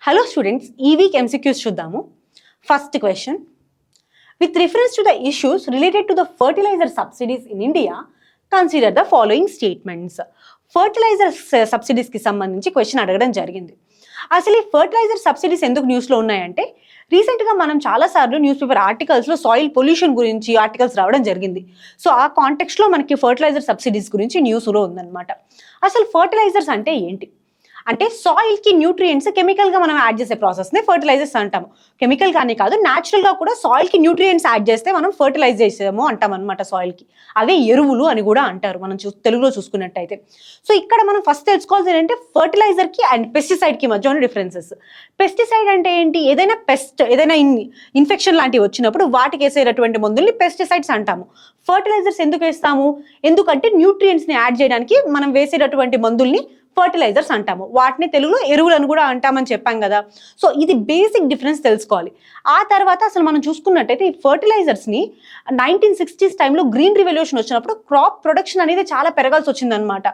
Hello students, ఈ week MCQs చూద్దాము. First question. With reference to the issues related to the fertilizer subsidies in India, consider the following statements. Fertilizer subsidies కి సంబంధించి question అడగడం జరిగింది. అసలు ఈ fertiliser subsidies ఎందుకు న్యూస్లో ఉన్నాయంటే రీసెంట్గా మనం చాలాసార్లు న్యూస్ పేపర్ ఆర్టికల్స్లో సాయిల్ పొల్యూషన్ గురించి ఆర్టికల్స్ రావడం జరిగింది. సో ఆ కాంటెక్స్ట్లో మనకి ఫర్టిలైజర్ సబ్సిడీస్ గురించి న్యూస్లో ఉందన్నమాట. అసలు ఫర్టిలైజర్స్ అంటే ఏంటి అంటే సాయిల్కి న్యూట్రియంట్స్ కెమికల్గా మనం యాడ్ చేసే ప్రాసెస్ని ఫర్టిలైజర్స్ అంటాము. కెమికల్ కానీ కాదు, న్యాచురల్గా కూడా సాయిల్కి న్యూట్రియంట్స్ యాడ్ చేస్తే మనం ఫర్టిలైజ్ చేసాము అంటాం అనమాట. సాయిల్కి అవే ఎరువులు అని కూడా అంటారు మనం తెలుగులో చూసుకున్నట్టయితే. సో ఇక్కడ మనం ఫస్ట్ తెలుసుకోవాల్సింది ఏంటంటే ఫర్టిలైజర్కి అండ్ పెస్టిసైడ్కి మధ్య ఉన్న డిఫరెన్సెస్. పెస్టిసైడ్ అంటే ఏంటి? ఏదైనా ఇన్ఫెక్షన్ లాంటివి వచ్చినప్పుడు వాటికి వేసేటటువంటి మందుల్ని పెస్టిసైడ్స్ అంటాము. ఫర్టిలైజర్స్ ఎందుకు వేస్తాము? ఎందుకంటే న్యూట్రియంట్స్ని యాడ్ చేయడానికి మనం వేసేటటువంటి మందుల్ని ఫర్టిలైజర్స్ అంటాము. వాటిని తెలుగులో ఎరువులను కూడా అంటామని చెప్పాం కదా. సో ఇది బేసిక్ డిఫరెన్స్ తెలుసుకోవాలి. ఆ తర్వాత అసలు మనం చూసుకున్నట్టయితే ఈ ఫర్టిలైజర్స్ని 1960s టైంలో గ్రీన్ రివల్యూషన్ వచ్చినప్పుడు క్రాప్ ప్రొడక్షన్ అనేది చాలా పెరగాల్సి వచ్చిందనమాట.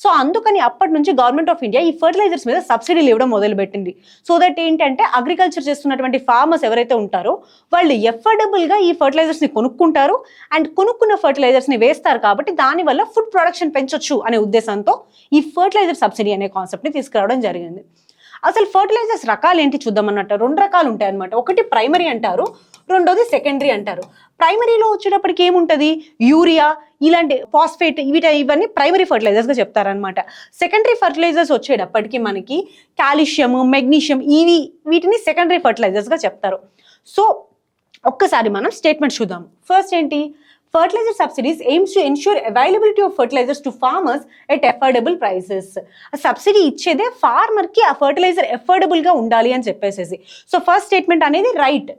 సో అందుకని అప్పటి నుంచి గవర్నమెంట్ ఆఫ్ ఇండియా ఈ ఫర్టిలైజర్స్ మీద సబ్సిడీలు ఇవ్వడం మొదలుపెట్టింది. సో దట్ ఏంటంటే అగ్రికల్చర్ చేస్తున్నటువంటి ఫార్మర్స్ ఎవరైతే ఉంటారో వాళ్ళు ఎఫర్డబుల్గా ఈ ఫర్టిలైజర్స్ని కొనుక్కుంటారు అండ్ కొనుక్కున్న ఫర్టిలైజర్స్ని వేస్తారు. కాబట్టి దానివల్ల ఫుడ్ ప్రొడక్షన్ పెంచొచ్చు అనే ఉద్దేశంతో ఈ ఫర్టిలైజర్ సబ్సిడీ అనే కాన్సెప్ట్ని తీసుకురావడం జరిగింది. అసలు ఫర్టిలైజర్స్ రకాలు ఏంటి చూద్దామన్నట్టు. 2 రకాలు ఉంటాయి అనమాట. ఒకటి ప్రైమరీ అంటారు, రెండోది సెకండరీ అంటారు. ప్రైమరీలో వచ్చేటప్పటికి ఏముంటుంది? యూరియా, ఇలాంటి ఫాస్ఫేట్, ఇవన్నీ ప్రైమరీ ఫర్టిలైజర్స్గా చెప్తారనమాట. సెకండరీ ఫర్టిలైజర్స్ వచ్చేటప్పటికి మనకి కాల్షియం, మెగ్నీషియం, వీటిని సెకండరీ ఫర్టిలైజర్స్గా చెప్తారు. సో ఒక్కసారి మనం స్టేట్మెంట్ చూద్దాం. ఫస్ట్ ఏంటి? Fertilizer subsidies aims to ensure availability of fertilizers to farmers at affordable prices. ఆ సబ్సిడీ ఇచ్చేదే ఫార్మర్కి ఆ ఫర్టిలైజర్ ఎఫోర్డబుల్గా ఉండాలి అని చెప్పేసేసి. సో ఫస్ట్ స్టేట్మెంట్ అనేది రైట్.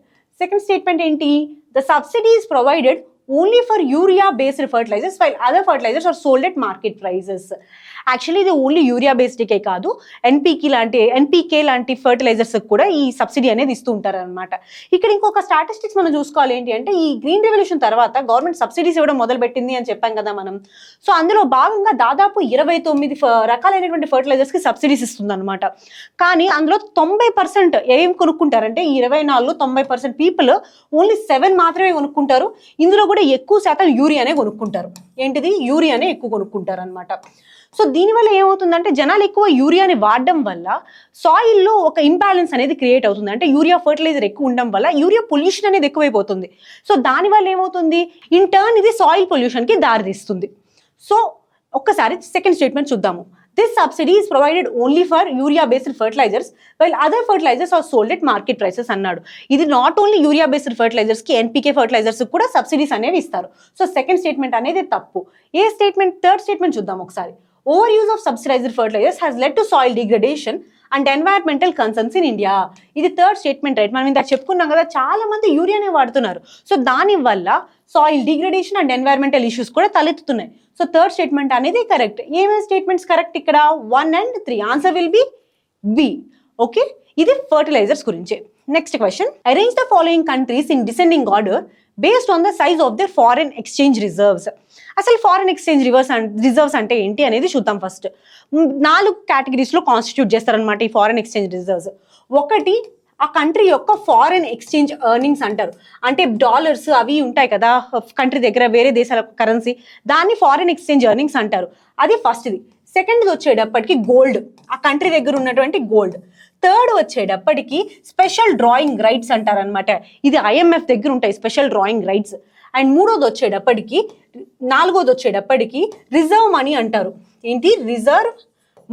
సెకండ్ స్టేట్మెంట్ ఏంటి? The subsidy is provided only for urea based fertilisers while other fertilisers are sold at market prices. Actually ఇది ఓన్లీ యూరియా బేస్డ్కే కాదు, ఎన్పీకే లాంటి ఫర్టిలైజర్స్ కూడా ఈ సబ్సిడీ అనేది ఇస్తూ ఉంటారు అనమాట. ఇక్కడ ఇంకొక స్టాటిస్టిక్స్ మనం చూసుకోవాలి. ఏంటి అంటే ఈ గ్రీన్ రెవల్యూషన్ తర్వాత గవర్నమెంట్ సబ్సిడీస్ ఇవ్వడం మొదలుపెట్టింది అని చెప్పాం కదా మనం. సో అందులో భాగంగా దాదాపు 29 రకాలైనటువంటి ఫర్టిలైజర్స్కి సబ్సిడీస్ ఇస్తుంది అనమాట. కానీ అందులో 90% ఏం కొనుక్కుంటారంటే ఈ 24లో 90% పీపుల్ ఓన్లీ 7 మాత్రమే కొనుక్కుంటారు. ఇందులో కూడా ఎక్కువ శాతం యూరియానే కొనుక్కుంటారు. ఏంటిది? యూరియానే ఎక్కువ కొనుక్కుంటారు అనమాట. సో దీనివల్ల ఏమవుతుందంటే జనాలు ఎక్కువ యూరియాని వాడడం వల్ల సాయిల్లో ఒక ఇంబ్యాలెన్స్ అనేది క్రియేట్ అవుతుంది. అంటే యూరియా ఫర్టిలైజర్ ఎక్కువ ఉండడం వల్ల యూరియా పొల్యూషన్ అనేది ఎక్కువైపోతుంది. సో దానివల్ల ఏమవుతుంది? ఇన్ టర్న్ ఇది సాయిల్ పొల్యూషన్కి దారితీస్తుంది. సో ఒక్కసారి సెకండ్ స్టేట్మెంట్ చూద్దాము. This subsidy is provided only for urea-based fertilizers, while other fertilizers are sold at market prices అన్నాడు. ఇది నాట్ ఓన్లీ యూరియా-బేస్డ్ ఫర్టిలైజర్స్కి, ఎన్పీకే ఫర్టిలైజర్స్కి కూడా సబ్సిడీస్ అనేవి ఇస్తారు. సో సెకండ్ స్టేట్మెంట్ అనేది తప్పు. థర్డ్ స్టేట్మెంట్ చూద్దాం ఒకసారి. Overuse of subsidized fertilizers has led to soil degradation and environmental concerns in India. ఇది థర్డ్ స్టేట్మెంట్ రైట్. మనం ఇందాక చెప్పుకున్నాం కదా, చాలా మంది యూరియానే వాడుతున్నారు. సో దానివల్ల soil degradation and environmental issues కూడా తలెత్తుతున్నాయి. సో థర్డ్ స్టేట్మెంట్ అనేది కరెక్ట్. ఏమేమి స్టేట్మెంట్స్ కరెక్ట్ ఇక్కడ? 1 and 3. Answer will be B. Okay, ఇది ఫర్టిలైజర్స్ గురించి. Next question. Arrange the following countries in descending order based on the size of the foreign exchange reserves. అసలు foreign exchange reserves అంటే ఏంటి అనేది చూద్దాం. First 4 కేటగిరీస్లో constitute చేస్తారనమాట ఈ ఫారెన్ ఎక్స్చేంజ్ రిజర్వ్స్. ఒకటి ఆ కంట్రీ యొక్క ఫారెన్ ఎక్స్చేంజ్ ఎర్నింగ్స్ అంటారు. అంటే డాలర్స్ అవి ఉంటాయి కదా కంట్రీ దగ్గర, వేరే దేశాల కరెన్సీ, దాన్ని ఫారెన్ ఎక్స్చేంజ్ ఎర్నింగ్స్ అంటారు. అది ఫస్ట్ది. సెకండ్ది వచ్చేటప్పటికి గోల్డ్, ఆ కంట్రీ దగ్గర ఉన్నటువంటి గోల్డ్. థర్డ్ వచ్చేటప్పటికి స్పెషల్ డ్రాయింగ్ రైట్స్ అంటారనమాట. ఇది IMF దగ్గర ఉంటాయి స్పెషల్ డ్రాయింగ్ రైట్స్. అండ్ నాలుగోది వచ్చేటప్పటికి రిజర్వ్ మనీ అంటారు. ఏంటి? Reserve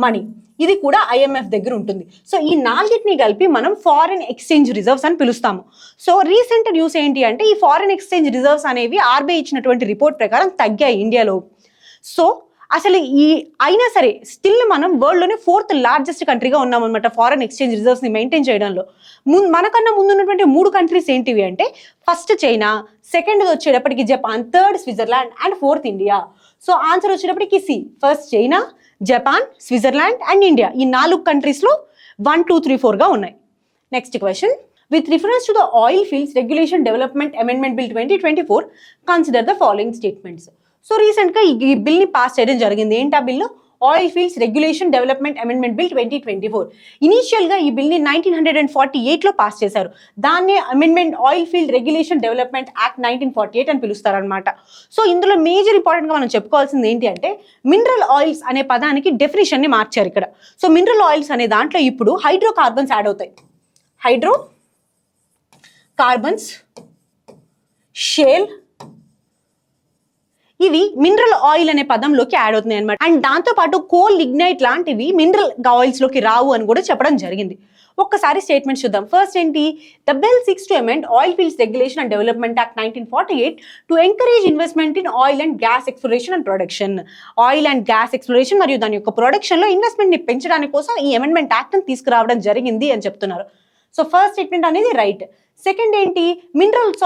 money. ఇది కూడా IMF దగ్గర ఉంటుంది. సో ఈ 4టిని కలిపి మనం ఫారిన్ ఎక్స్చేంజ్ రిజర్వ్స్ అని పిలుస్తాము. సో రీసెంట్ న్యూస్ ఏంటి అంటే ఈ ఫారిన్ ఎక్స్చేంజ్ రిజర్వ్స్ అనేవి RBI ఇచ్చినటువంటి రిపోర్ట్ ప్రకారం తగ్గాయి ఇండియాలో. సో అసలు అయినా సరే స్టిల్ మనం వరల్డ్లోనే 4th లార్జెస్ట్ కంట్రీగా ఉన్నామన్నమాట ఫారెన్ ఎక్స్చేంజ్ రిజర్వ్స్ని మెయింటైన్ చేయడంలో. మనకన్నా ముందున్నటువంటి 3 కంట్రీస్ ఏంటివి అంటే ఫస్ట్ చైనా, సెకండ్ వచ్చేటప్పటికి Japan, third Switzerland and 4th India. So answer వచ్చేటప్పటికి C. First China, Japan, Switzerland and India. ఈ 4 కంట్రీస్లో 1, 2, 3, 4గా ఉన్నాయి. Next question. With reference to the Oil Fields Regulation Development Amendment Bill 2024, consider the following statements. So రీసెంట్గా ఈ బిల్ని pass చేయడం జరిగింది. ఏంటి ఆ bill? Oil fields regulation development amendment bill 2024. ఇనీషియల్గా ఈ బిల్ని 1948లో పాస్ చేశారు. దాన్నే amendment oil field regulation development act 1948 అని పిలుస్తారనమాట. సో ఇందులో మేజర్ ఇంపార్టెంట్గా మనం చెప్పుకోవాల్సింది ఏంటి అంటే మినరల్ ఆయిల్స్ అనే పదానికి డెఫినేషన్ని మార్చారు ఇక్కడ. సో మినరల్ ఆయిల్స్ అనే దాంట్లో ఇప్పుడు హైడ్రోకార్బన్స్ యాడ్ అవుతాయి. హైడ్రో కార్బన్స్, షేల్, ఇవి మినరల్ ఆయిల్ అనే పదంలోకి యాడ్ అవుతున్నాయి అనమాట. అండ్ దాంతోపాటు కోల్, లిగ్నైట్ లాంటివి మినరల్ ఆయిల్స్లోకి రావు అని కూడా చెప్పడం జరిగింది. ఒక్కసారి స్టేట్మెంట్ చూద్దాం. ఫస్ట్ ఏంటి, the bill six to amend oil fields regulation and development act 1948 to encourage investment in oil and gas exploration and production. Oil and gas exploration మరియు దాని యొక్క ప్రొడక్షన్లో ఇన్వెస్ట్మెంట్ని పెంచడానికి కోసం ఈ అమెండ్మెంట్ యాక్ట్ని తీసుకురావడం జరిగింది అని చెప్తున్నారు. సో ఫస్ట్ స్టేట్మెంట్ అనేది రైట్. సెకండ్ ఏంటి, minerals,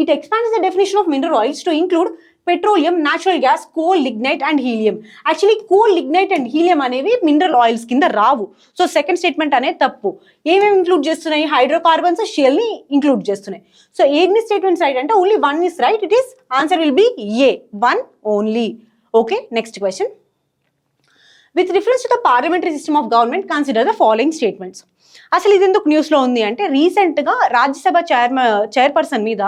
it expands the definition of mineral oils to include petroleum, natural gas, coal, lignite and helium. Actually coal, lignite and helium అనేవి మినరల్ ఆయిల్స్ కింద రావు. సో సెకండ్ స్టేట్మెంట్ అనేది తప్పు. ఏమేమి include చేస్తున్నాయి, hydrocarbons, షెల్ని include చేస్తున్నాయి. So ఎన్ని statements right అంటే only one is right. It is answer will B A, one only. Okay, next question. With reference to the parliamentary system of government, consider the following statements. అసలు ఇది ఎందుకు న్యూస్లో ఉంది అంటే రీసెంట్గా రాజ్యసభ చైర్పర్సన్ మీద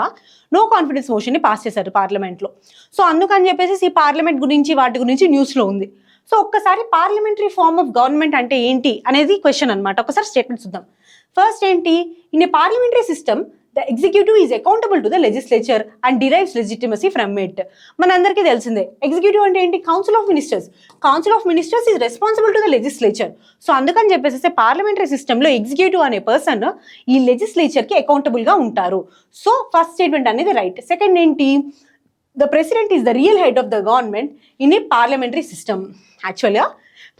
నో కాన్ఫిడెన్స్ మోషన్ని పాస్ చేశారు పార్లమెంట్లో. సో అందుకని చెప్పేసి ఈ పార్లమెంట్ గురించి వాటి గురించి న్యూస్లో ఉంది. సో ఒక్కసారి పార్లమెంటరీ ఫార్మ్ ఆఫ్ గవర్నమెంట్ అంటే ఏంటి అనేది క్వశ్చన్ అనమాట. ఒకసారి స్టేట్మెంట్ చూద్దాం. ఫస్ట్ ఏంటి, in a parliamentary system the executive is accountable to the legislature and derives legitimacy from it. మనందరికీ తెలిసిందే ఎగ్జిక్యూటివ్ అంటే ఏంటి, council of ministers. Council of ministers is responsible to the legislature. So అందుకని చెప్పేసి parliamentary సిస్టంలో executive అనే person ఈ లెజిస్లేచర్కి అకౌంటబుల్గా ఉంటారు. సో ఫస్ట్ స్టేట్మెంట్ అనేది రైట్. సెకండ్ ఏంటి, the president is the real head of the government in a parliamentary system. యాక్చువల్గా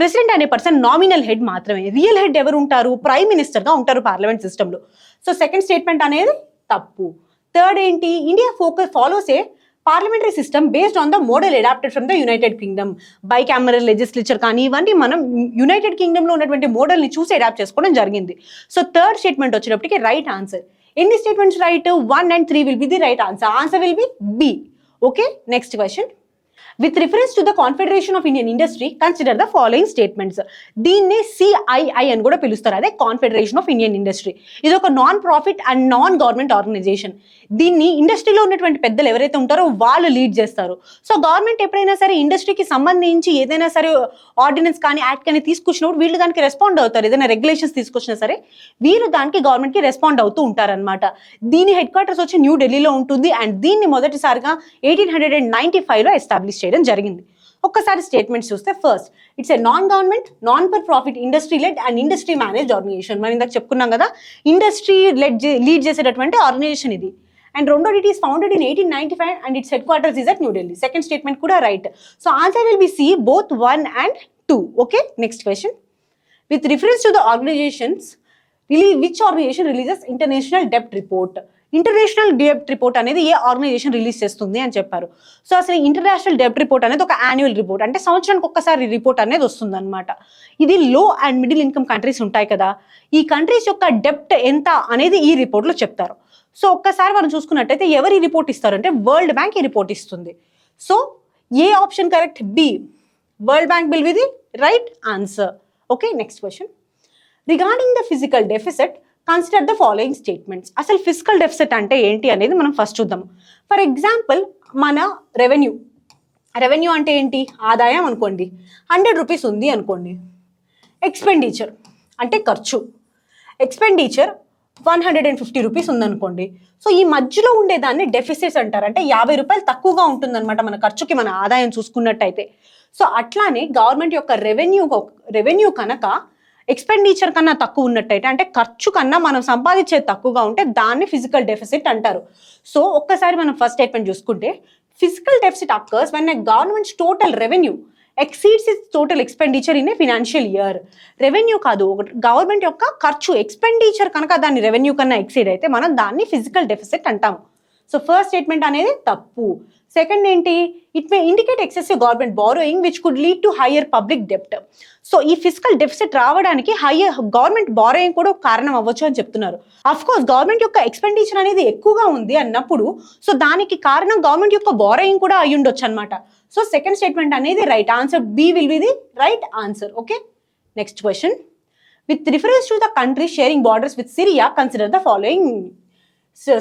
president అనే పర్సన్ నామినల్ హెడ్ మాత్రమే. రియల్ హెడ్ ఎవరు ఉంటారు, ప్రైమ్ మినిస్టర్గా ఉంటారు పార్లమెంట్ సిస్టంలో. సో సెకండ్ స్టేట్మెంట్ అనేది తప్పు. థర్డ్ ఏంటి, India follows a parliamentary system based on the model adapted from the United Kingdom. Bicameral legislature కానీ ఇవన్నీ మనం యునైటెడ్ కింగ్డమ్లో ఉన్నటువంటి మోడల్ని చూసి అడాప్ట్ చేసుకోవడం జరిగింది. సో థర్డ్ స్టేట్మెంట్ వచ్చేటప్పటికి రైట్ ఆన్సర్. ఎన్ని statements right, 1 and 3 will be the right answer. Answer will be B. Okay, next question. With reference to the Confederation of Indian Industry, consider the following statements. దీన్నే CII అని కూడా పిలుస్తారు, అదే confederation of Indian industry. ఇది ఒక non profit and non government organisation. దీన్ని ఇండస్ట్రీలో ఉన్నటువంటి పెద్దలు ఎవరైతే ఉంటారో వాళ్ళు లీడ్ చేస్తారు. సో గవర్నమెంట్ ఎప్పుడైనా సరే ఇండస్ట్రీకి సంబంధించి ఏదైనా సరే ఆర్డినెన్స్ కానీ యాక్ట్ కానీ తీసుకొచ్చినప్పుడు వీళ్ళు దానికి రెస్పాండ్ అవుతారు. ఏదైనా రెగ్యులేషన్స్ తీసుకొచ్చినా సరే వీళ్ళు దానికి గవర్నమెంట్కి రెస్పాండ్ అవుతూ ఉంటారనమాట. దీని హెడ్ క్వార్టర్స్ వచ్చి న్యూ ఢిల్లీలో ఉంటుంది. అండ్ దీన్ని మొదటిసారిగా 1895లో ఎస్టాబ్లిష్ చేయడం జరిగింది. ఒక్కసారి స్టేట్మెంట్స్ చూస్తే, first it's a non government, non for profit, industry led and industry managed organisation. మనం ఇందాక చెప్పుకున్నాం కదా, ఇండస్ట్రీ లీడ్ చేసేటటువంటి ఆర్గనైజేషన్ ఇది. అండ్ రెండోది, it is founded in 1895 and its headquarters is at New Delhi. Second statement కూడా right. So answer will be C, both 1 and 2. Okay, next question. With reference to the organisations, which organisation releases international డెప్ట్ report. International డెప్ట్ report అనేది ఏ organisation release చేస్తుంది అని చెప్పారు. So అసలు international డెప్ట్ report అనేది ఒక యాన్యువల్ రిపోర్ట్, అంటే సంవత్సరానికి ఒక్కసారి రిపోర్ట్ అనేది వస్తుంది అనమాట. ఇది లో అండ్ మిడిల్ ఇన్కమ్ కంట్రీస్ ఉంటాయి కదా, ఈ కంట్రీస్ యొక్క డెప్ట్ ఎంత అనేది ఈ రిపోర్ట్లో చెప్తారు. సో ఒక్కసారి మనం చూసుకున్నట్టయితే ఎవరు ఈ రిపోర్ట్ ఇస్తారు అంటే వరల్డ్ బ్యాంక్ ఈ రిపోర్ట్ ఇస్తుంది. సో ఏ option correct, B, World Bank will be the right answer. Okay, next question. Regarding the fiscal deficit, consider the following statements. అసలు ఫిజికల్ డెఫిసిట్ అంటే ఏంటి అనేది మనం ఫస్ట్ చూద్దాం. ఫర్ ఎగ్జాంపుల్, మన రెవెన్యూ అంటే ఏంటి, ఆదాయం అనుకోండి, 100 రూపీస్ ఉంది అనుకోండి. ఎక్స్పెండిచర్ అంటే ఖర్చు, ఎక్స్పెండిచర్ 150 రూపీస్ ఉందనుకోండి. సో ఈ మధ్యలో ఉండేదాన్ని డెఫిసిట్స్ అంటారు. అంటే 50 రూపాయలు తక్కువగా ఉంటుందన్నమాట మన ఖర్చుకి మన ఆదాయం చూసుకున్నట్టయితే. సో అట్లానే గవర్నమెంట్ యొక్క రెవెన్యూ కనుక ఎక్స్పెండిచర్ కన్నా తక్కువ ఉన్నట్టయితే, అంటే ఖర్చు కన్నా మనం సంపాదించేది తక్కువగా ఉంటే దాన్ని ఫిజికల్ డెఫిసిట్ అంటారు. సో ఒక్కసారి మనం ఫస్ట్ స్టేట్మెంట్ చూసుకుంటే, physical deficit occurs when a governments total revenue exceeds it's total expenditure in a financial year. Revenue కాదు, గవర్నమెంట్ యొక్క ఖర్చు ఎక్స్పెండిచర్ కనుక దాన్ని రెవెన్యూ కన్నా ఎక్సీడ్ అయితే మనం దాన్ని ఫిజికల్ డెఫిసిట్ అంటాము. సో ఫస్ట్ స్టేట్మెంట్ అనేది తప్పు. సెకండ్ ఏంటి, it may indicate excessive government borrowing which could lead to higher public డెప్ట్. సో ఈ ఫిజికల్ డెఫిసిట్ రావడానికి హయ్యర్ గవర్నమెంట్ బారోయింగ్ కూడా ఒక కారణం అవ్వచ్చు అని చెప్తున్నారు. అఫ్ కోర్స్ గవర్నమెంట్ యొక్క ఎక్స్పెండిచర్ అనేది ఎక్కువగా ఉంది అన్నప్పుడు సో దానికి కారణం గవర్నమెంట్ యొక్క బారోయింగ్ కూడా అయి ఉండొచ్చు అనమాట. సో సెకండ్ స్టేట్మెంట్ అనేది right answer, B will be the right answer. Okay, next question. With reference to the country sharing borders with Syria consider the following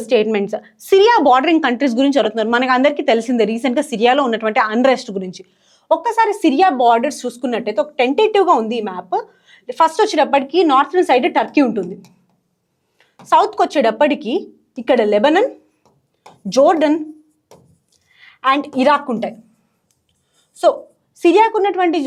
statements. Syria bordering countries గురించి అడుగుతున్నారు. మనకు అందరికీ తెలిసిందే రీసెంట్గా సిరియాలో ఉన్నటువంటి అన్రెస్ట్ గురించి. ఒక్కసారి సిరియా బార్డర్స్ చూసుకున్నట్టయితే ఒక టెంటేటివ్గా ఉంది ఈ మ్యాప్. ఫస్ట్ వచ్చేటప్పటికి నార్థన్ సైడ్ టర్కీ ఉంటుంది, సౌత్కి వచ్చేటప్పటికి ఇక్కడ లెబనన్, జోర్డన్ అండ్ ఇరాక్ ఉంటాయి. సో సిరియాకు ఉన్నటువంటి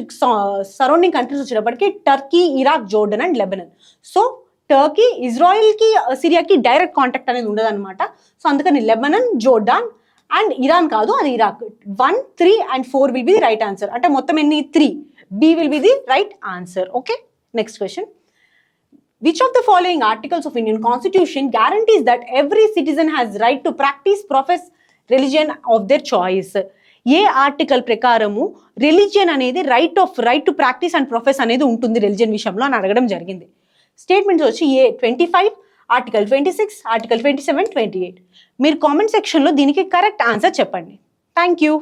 సరౌండింగ్ కంట్రీస్ వచ్చేటప్పటికి Turkey, Iraq, Jordan and Lebanon. So Turkey, ఇజ్రాయిల్కి, సిరియాకి డైరెక్ట్ కాంటాక్ట్ అనేది ఉండదు అనమాట. సో అందుకని లెబనన్, జోర్డాన్ అండ్ ఇరాన్ కాదు, అది Iraq. 1, 3 and 4 will be the right answer. అంటే మొత్తం ఎన్ని? 3. B will be the right answer. Okay, next question. Which of the following articles of Indian Constitution guarantees that every citizen has right to practice, profess religion of their choice? A article ప్రకారము religion అనేది right to practice and profess అనేది ఉంటుంది religion విషయంలో అని అడగడం జరిగింది. Statements వచ్చి ఏ 25, article 26, article 27, 28. మీరు కామెంట్ సెక్షన్లో దీనికి కరెక్ట్ ఆన్సర్ చెప్పండి. Thank you.